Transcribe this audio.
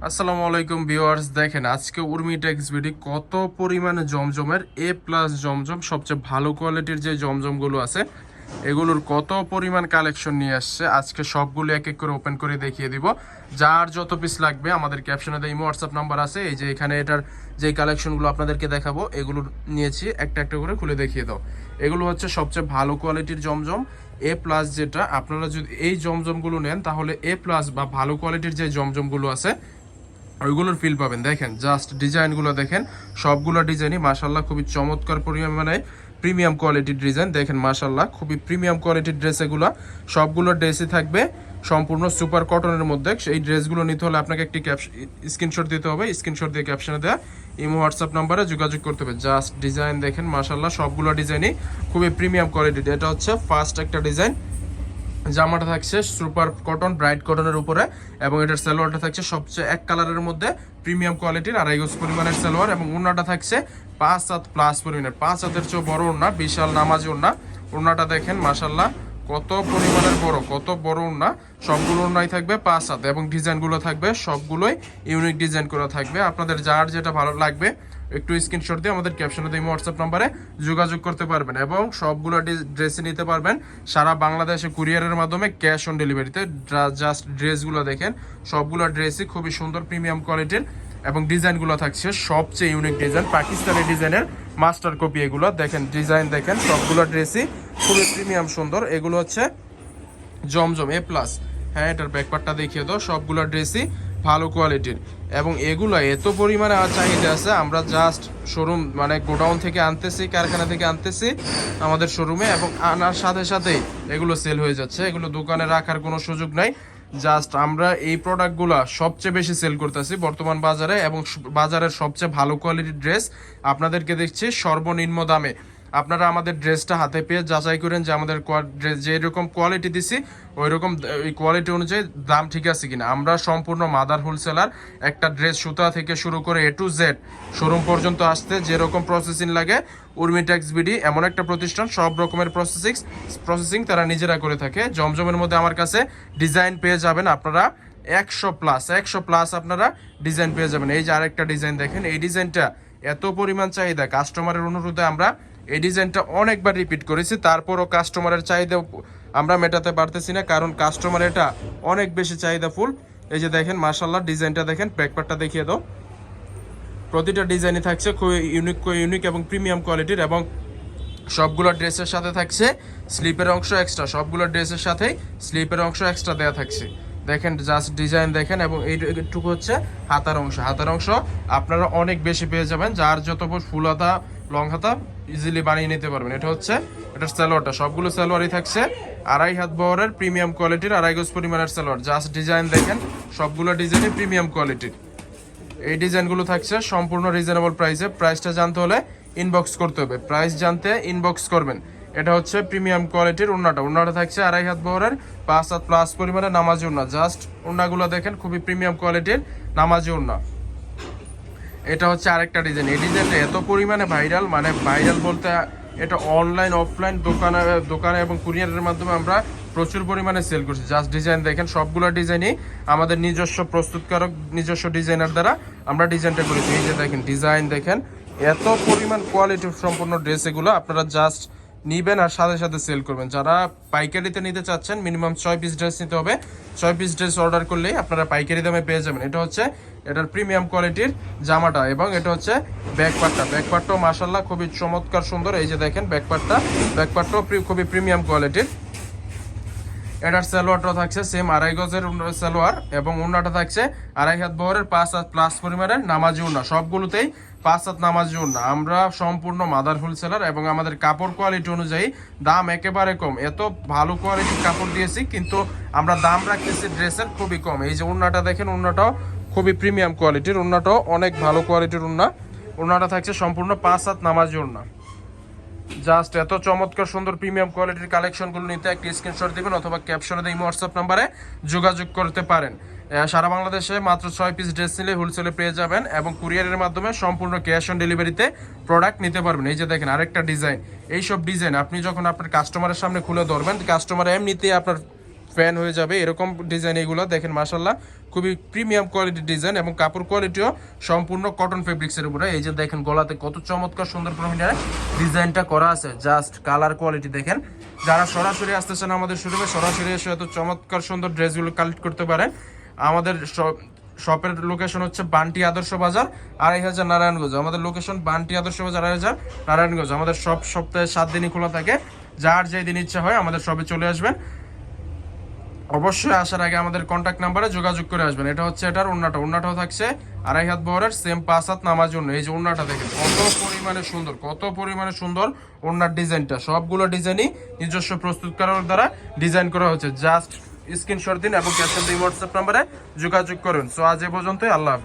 আসসালামু আলাইকুম ভিউয়ার্স, দেখেন আজকে উর্মি টেক্স বিডি কত পরিমাণে জমজমের এ প্লাস জমজম সবচেয়ে ভালো কোয়ালিটির যে জমজমগুলো আছে এগুলোর কত পরিমাণ কালেকশন নিয়ে আসছে। আজকে সবগুলো এক এক করে ওপেন করে দেখিয়ে দিব। যার যত পিস লাগবে আমাদের ক্যাপশনে ইমো হোয়াটসঅ্যাপ নাম্বার আছে। এই যে এখানে এটার যে কালেকশনগুলো আপনাদেরকে দেখাবো এগুলো নিয়েছি, একটা একটা করে খুলে দেখিয়ে দাও। এগুলো হচ্ছে সবচেয়ে ভালো কোয়ালিটির জমজম এ প্লাস। যেটা আপনারা যদি এই জমজমগুলো নেন তাহলে এ প্লাস বা ভালো কোয়ালিটির যে জমজমগুলো আছে ওইগুলোর ফিল পাবেন। দেখেন জাস্ট ডিজাইনগুলো দেখেন, সবগুলো ডিজাইনই মাশাল্লাহ খুবই চমৎকার পরিমাণে প্রিমিয়াম কোয়ালিটির ডিজাইন। দেখেন মাশাল্লাহ খুবই প্রিমিয়াম কোয়ালিটির ড্রেস এগুলো। সবগুলো ড্রেসই থাকবে সম্পূর্ণ সুপার কটনের মধ্যে। এই ড্রেসগুলো নিতে হলে আপনাকে একটি স্ক্রিনশট দিতে হবে, স্ক্রিনশট দিয়ে ক্যাপশনে দেওয়া ইমো হোয়াটসঅ্যাপ নাম্বারে যোগাযোগ করতে হবে। জাস্ট ডিজাইন দেখেন মাশাল্লাহ সবগুলো ডিজাইনই খুবই প্রিমিয়াম কোয়ালিটির। এটা হচ্ছে ফার্স্ট একটা ডিজাইন। জামাটা থাকছে সুপার কটন ব্রাইট কটনের উপরে এবং এটার সালোয়ারটা থাকছে সবচেয়ে এক কালারের মধ্যে প্রিমিয়াম কোয়ালিটির 2.5 গজ পরিমাণের সালোয়ার এবং ওড়নাটা থাকছে 5 হাত প্লাস পরিমাণের, 5 হাতের চেয়ে বড় ওড়না, বিশাল নামাজি ওড়না। ওড়নাটা দেখেন মাশাল্লাহ কত পরিমাণের বড়, কত বড় ওড়না। সবগুলো ওড়নাই থাকবে 5 হাত এবং ডিজাইনগুলো থাকবে সবগুলোই ইউনিক ডিজাইন করা থাকবে। আপনাদের যার যেটা ভালো লাগবে একটু স্ক্রিনশট দিয়ে আমাদের ক্যাপশনে দিয়ে হোয়াটসঅ্যাপ নাম্বারে যোগাযোগ করতে পারবেন এবং সবগুলো ড্রেসে নিতে পারবেন সারা বাংলাদেশে কুরিয়ারের মাধ্যমে ক্যাশ অন ডেলিভারিতে। জাস্ট ড্রেসগুলো দেখেন, সবগুলো ড্রেসই খুবই সুন্দর প্রিমিয়াম কোয়ালিটির এবং ডিজাইনগুলো থাকছে সবচেয়ে ইউনিক ডিজাইন, পাকিস্তানি ডিজাইনের মাস্টার কপি। এগুলো দেখেন ডিজাইন দেখেন, সবগুলো ড্রেসই খুবই প্রিমিয়াম সুন্দর। এগুলো হচ্ছে জমজম এ প্লাস। হ্যাঁ, এটার ব্যাকপার্টটা দেখিয়ে দাও। সবগুলো ড্রেসই ভালো কোয়ালিটির এবং এগুলো এত পরিমাণে চাহিদা আছে, আমরা জাস্ট শোরুম মানে গোডাউন থেকে আনতেছি, কারখানা থেকে আনতেছি আমাদের শোরুমে এবং আনার সাথে সাথেই এগুলো সেল হয়ে যাচ্ছে। এগুলো দোকানে রাখার কোনো সুযোগ নাই। জাস্ট আমরা এই প্রোডাক্টগুলো সবচেয়ে বেশি সেল করতেছি বর্তমান বাজারে এবং বাজারের সবচেয়ে ভালো কোয়ালিটির ড্রেস আপনাদেরকে দেখছি সর্বনিম্ন দামে। আপনারা আমাদের ড্রেসটা হাতে পেয়ে যাচাই করেন যে আমাদের যেরকম কোয়ালিটি দিছি ওই রকম এই কোয়ালিটি অনুযায়ী দাম ঠিক আছে কিনা। আমরা সম্পূর্ণ মাদার হোলসেলার। একটা ড্রেস সুতা থেকে শুরু করে এ টু জেড শোরুম পর্যন্ত আসতে যেরকম প্রসেসিং লাগে উর্মি টেক্স বিডি এমন একটা প্রতিষ্ঠান, সব রকমের প্রসেসিং তারা নিজেরা করে থাকে। জমজমের মধ্যে আমার কাছে ডিজাইন পেয়ে যাবেন আপনারা 100 প্লাস আপনারা ডিজাইন পেয়ে যাবেন। এই যে আরেকটা ডিজাইন দেখেন, এই ডিজাইনটা এত পরিমাণ চাহিদা, কাস্টমারের অনুরোধে আমরা এই ডিজাইনটা অনেকবার রিপিট করেছি, তারপরও কাস্টমারের চাহিদা আমরা মেটাতে পারতেছি না, কারণ কাস্টমার এটা অনেক বেশি চাহিদা ফুল। এই যে দেখেন মাশাল্লাহ ডিজাইনটা দেখেন, ব্যাকপার্টটা দেখিয়ে দাও। প্রতিটা ডিজাইনই থাকছে খুব ইউনিক এবং প্রিমিয়াম কোয়ালিটির এবং সবগুলো ড্রেসের সাথে থাকছে স্লিপের অংশ এক্সট্রা। সবগুলো ড্রেসের সাথেই স্লিপের অংশ এক্সট্রা দেওয়া থাকছে। দেখেন জাস্ট ডিজাইন দেখেন এবং এইটুকু হচ্ছে হাতার অংশ। হাতার অংশ আপনারা অনেক বেশি পেয়ে যাবেন, যার যত ফুল হাতা লং হাতা ইজিলি বানিয়ে নিতে পারবেন। এটা হচ্ছে এটার সালোয়ারটা, সবগুলো সালোয়ারই থাকছে 2.5 হাত বহরের প্রিমিয়াম কোয়ালিটির 2.5 গজ পরিমাণের সালোয়ার। জাস্ট ডিজাইন দেখেন, সবগুলো ডিজাইনই প্রিমিয়াম কোয়ালিটির। এই ডিজাইনগুলো থাকছে সম্পূর্ণ রিজনেবল প্রাইসে। প্রাইসটা জানতে হলে ইনবক্স করতে হবে, প্রাইস জানতে ইনবক্স করবেন। এটা হচ্ছে প্রিমিয়াম কোয়ালিটির ওড়নাটা থাকছে 2.5 হাত বহরের 5 হাত প্লাস পরিমাণে নামাজি ওড়না। জাস্ট ওড়নাগুলো দেখেন খুবই প্রিমিয়াম কোয়ালিটির নামাজি ওড়না। এটা হচ্ছে আরেকটা ডিজাইন। এই ডিজাইনটা এত পরিমাণে ভাইরাল, মানে ভাইরাল বলতে এটা অনলাইন অফলাইন দোকানে এবং কুরিয়ারের মাধ্যমে আমরা প্রচুর পরিমাণে সেল করছি। জাস্ট ডিজাইন দেখেন, সবগুলো ডিজাইনই আমাদের নিজস্ব প্রস্তুতকারক নিজস্ব ডিজাইনার দ্বারা আমরা ডিজাইনটা করেছি। এই যে দেখেন ডিজাইন দেখেন, এত পরিমাণ কোয়ালিটি সম্পূর্ণ ড্রেস। এগুলো আপনারা জাস্ট নিবেন আর সাথে সাথে সেল করবেন। যারা পাইকারিতে নিতে চাচ্ছেন মিনিমাম 6 পিস ড্রেস নিতে হবে। 6 পিস ড্রেস অর্ডার করলেই আপনারা পাইকারি দামে পেয়ে যাবেন। এটা হচ্ছে এটার প্রিমিয়াম কোয়ালিটির জামাটা এবং এটা হচ্ছে ব্যাকপার্টটাও মাশাল্লাহ খুবই চমৎকার সুন্দর। এই যে দেখেন ব্যাকপার্টটাও খুবই প্রিমিয়াম কোয়ালিটির। এটার সালোয়ারটা থাকছে সেম 2.5 গজের সালোয়ার এবং ওড়নাটা থাকছে 2.5 হাত বহরের 5 হাত প্লাস পরিমাণের নামাজি ওড়না। সবগুলোতেই 5 হাত নামাজি ওড়না। আমরা সম্পূর্ণ মাদার হোলসেলার এবং আমাদের কাপড় কোয়ালিটি অনুযায়ী দাম একেবারে কম। এত ভালো কোয়ালিটির কাপড় দিয়েছি কিন্তু আমরা দাম রাখতেছি ড্রেসের খুবই কম। এই যে ওড়নাটা দেখেন, ওড়নাটাও খুবই প্রিমিয়াম কোয়ালিটির, ওড়নাটাও অনেক ভালো কোয়ালিটির ওড়না। ওড়নাটা থাকছে সম্পূর্ণ 5 হাত নামাজি ওড়না। জাস্ট এত চমৎকার সুন্দর প্রিমিয়াম কোয়ালিটির কালেকশনগুলো নিতে একটি স্ক্রিনশট দিবেন অথবা ক্যাপশনে দিয়ে হোয়াটসঅ্যাপ নাম্বারে যোগাযোগ করতে পারেন। সারা বাংলাদেশে মাত্র 6 পিস ড্রেস নিলে হোলসেলে পেয়ে যাবেন এবং কুরিয়ারের মাধ্যমে সম্পূর্ণ ক্যাশ অন ডেলিভারিতে প্রোডাক্ট নিতে পারবেন। এই যে দেখেন আরেকটা ডিজাইন। এইসব ডিজাইন আপনি যখন আপনার কাস্টমারের সামনে খুলে ধরবেন, কাস্টমার এমনিতেই আপনার ফ্যান হয়ে যাবে এরকম ডিজাইন। এগুলো দেখেন মাশাআল্লাহ খুবই প্রিমিয়াম কোয়ালিটির ডিজাইন এবং কাপড় কোয়ালিটিও সম্পূর্ণ কটন ফেব্রিক্সের উপরে। এই যে দেখেন গলাতে কত চমৎকার সুন্দর ডিজাইনটা করা আছে, জাস্ট কালার কোয়ালিটি দেখেন। যারা সরাসরি আসতেছেন আমাদের শোরুমে, সরাসরি এসে এত চমৎকার সুন্দর ড্রেসগুলো কালেক্ট করতে পারেন। আমাদের শপের লোকেশন হচ্ছে বান্টি আদর্শ বাজার 2500 নারায়ণগঞ্জ। আমাদের লোকেশন বান্টি আদর্শ বাজার 2500 নারায়ণগঞ্জ। আমাদের সব সপ্তাহে 7 দিনই খোলা থাকে। যার যেই দিন ইচ্ছা হয় আমাদের শপে চলে আসবেন। অবশ্যই আসার আগে আমাদের কন্ট্যাক্ট নাম্বারে যোগাযোগ করে আসবেন। এটা হচ্ছে এটার ওন্নাটাও থাকছে 2.5 হাত বহরের, সেম 5 হাত নামার জন্য। এই যে ওন্নাটা দেখেন কত পরিমাণে সুন্দর ওন্নার ডিজাইনটা। সবগুলো ডিজাইনই নিজস্ব প্রস্তুতকারক দ্বারা ডিজাইন করা হচ্ছে। জাস্ট স্ক্রিনশট দিন এবং ক্যাশ অন ডেলিভারি হোয়াটসঅ্যাপ নাম্বারে যোগাযোগ করুন। সো আজ এ পর্যন্তই, আল্লাহ হাফেজ।